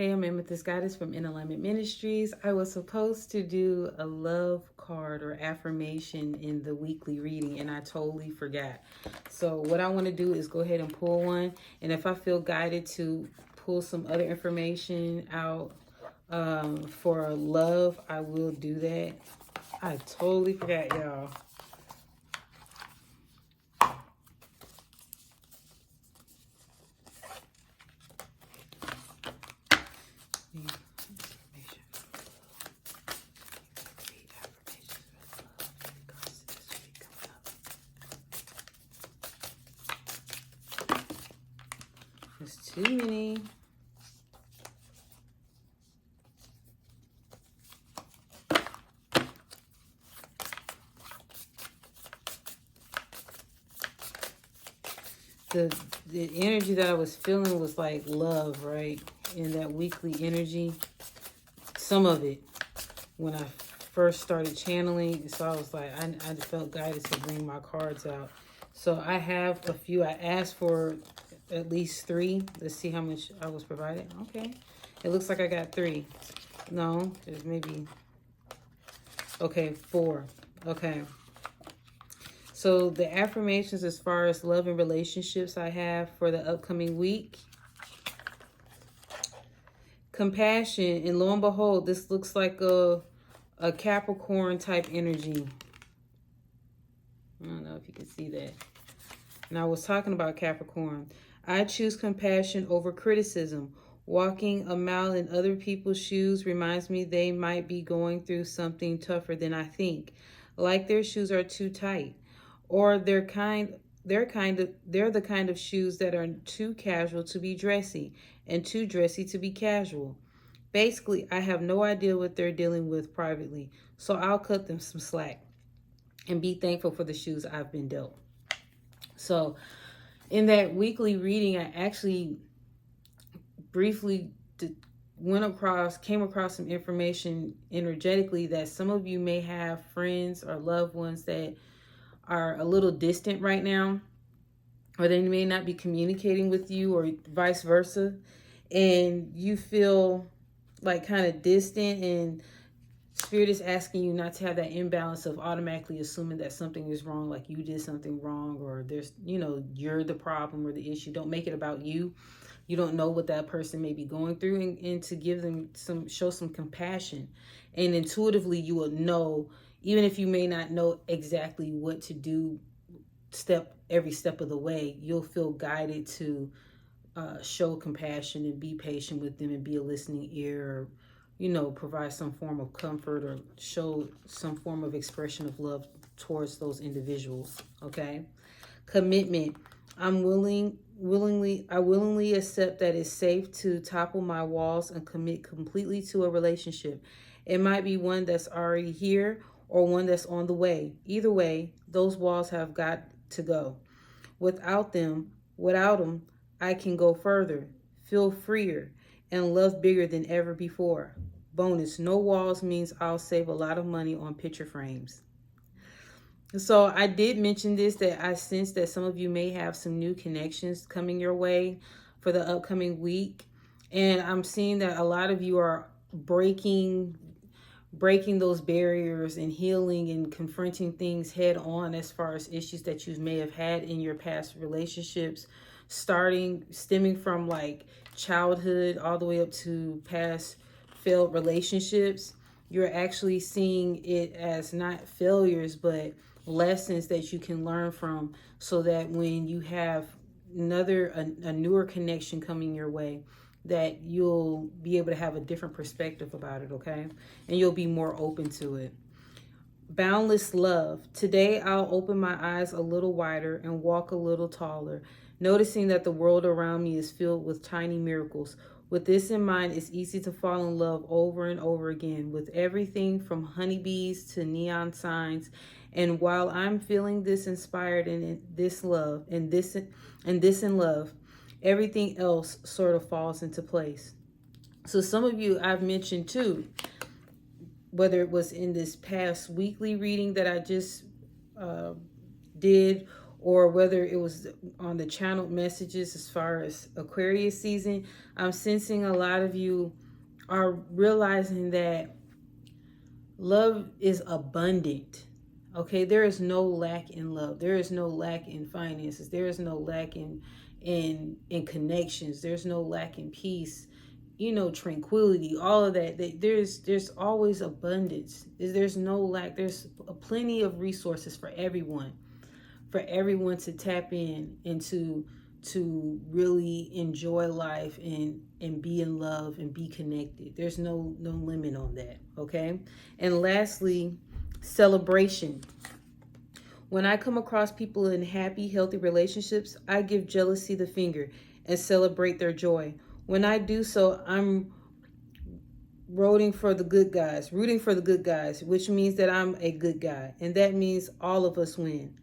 Hey, I'm Amethyst Goddess from InAlignment Ministries. I was supposed to do a love card or affirmation in the weekly reading, and I totally forgot. So what I want to do is go ahead and pull one. And if I feel guided to pull some other information out for love, I will do that. I totally forgot, y'all. There's too many. The energy that I was feeling was like love, right? In that weekly energy. Some of it when I first started channeling. So I was like, I felt guided to bring my cards out. So I have a few. I asked for at least 3. Let's see how much I was provided. Okay. It looks like I got 3. No, there's maybe... Okay, 4. Okay. So the affirmations as far as love and relationships I have for the upcoming week. Compassion. And lo and behold, this looks like a Capricorn type energy. I don't know if you can see that. And I was talking about Capricorn. I choose compassion over criticism. Walking a mile in other people's shoes reminds me they might be going through something tougher than I think. Like their shoes are too tight. Or they're the kind of shoes that are too casual to be dressy and too dressy to be casual. Basically, I have no idea what they're dealing with privately, so I'll cut them some slack and be thankful for the shoes I've been dealt. So in that weekly reading, I actually briefly came across some information energetically that some of you may have friends or loved ones that are a little distant right now, or they may not be communicating with you, or vice versa, and you feel like kind of distant, and Spirit is asking you not to have that imbalance of automatically assuming that something is wrong, like you did something wrong, or there's, you're the problem or the issue. Don't make it about you. You don't know what that person may be going through, and to give them show some compassion. And intuitively you will know, even if you may not know exactly what to do every step of the way, you'll feel guided to show compassion and be patient with them and be a listening ear, or provide some form of comfort or show some form of expression of love towards those individuals. Okay. Commitment. I willingly accept that it's safe to topple my walls and commit completely to a relationship. It might be one that's already here or one that's on the way. Either way, those walls have got to go. Without them, I can go further, feel freer, and love bigger than ever before. Bonus, no walls means I'll save a lot of money on picture frames. So I did mention this, that I sense that some of you may have some new connections coming your way for the upcoming week. And I'm seeing that a lot of you are breaking those barriers and healing and confronting things head on as far as issues that you may have had in your past relationships, stemming from like childhood all the way up to past failed relationships. You're actually seeing it as not failures, but lessons that you can learn from, so that when you have a newer connection coming your way, that you'll be able to have a different perspective about it, okay? And you'll be more open to it. Boundless love. Today, I'll open my eyes a little wider and walk a little taller, noticing that the world around me is filled with tiny miracles. With this in mind, it's easy to fall in love over and over again with everything from honeybees to neon signs. And while I'm feeling this inspired and this love, everything else sort of falls into place. So some of you I've mentioned too, whether it was in this past weekly reading that I just did, or whether it was on the channeled messages as far as Aquarius season, I'm sensing a lot of you are realizing that love is abundant. Okay, there is no lack in love. There is no lack in finances. There is no lack in connections. There's no lack in peace, you know, tranquility, all of that. There's always abundance. There's no lack. There's plenty of resources for everyone to tap in and to really enjoy life and be in love and be connected. There's no limit on that. Okay. And lastly, celebration. When I come across people in happy, healthy relationships, I give jealousy the finger and celebrate their joy. When I do so, I'm rooting for the good guys, which means that I'm a good guy. And that means all of us win.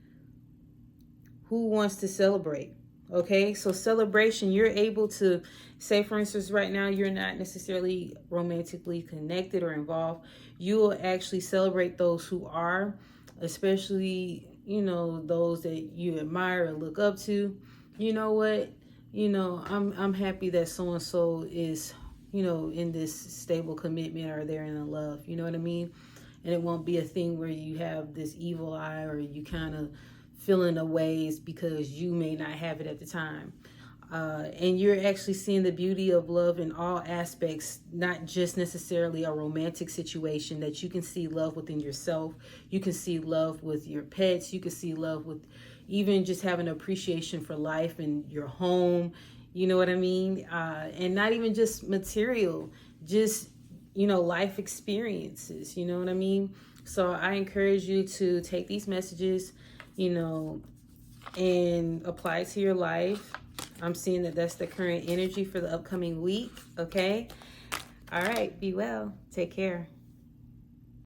Who wants to celebrate? Okay, so celebration, you're able to say, for instance, right now, you're not necessarily romantically connected or involved. You will actually celebrate those who are, especially, you know, those that you admire or look up to. You know what? You know, I'm happy that so-and-so is, you know, in this stable commitment, or they're in a love. You know what I mean? And it won't be a thing where you have this evil eye, or you kind of feeling the ways because you may not have it at the time. And you're actually seeing the beauty of love in all aspects, not just necessarily a romantic situation, that you can see love within yourself. You can see love with your pets. You can see love with even just having appreciation for life and your home. You know what I mean? And not even just material, just, you know, life experiences. You know what I mean? So I encourage you to take these messages, you know, and apply it to your life. I'm seeing that that's the current energy for the upcoming week. Okay. All right. Be well. Take care.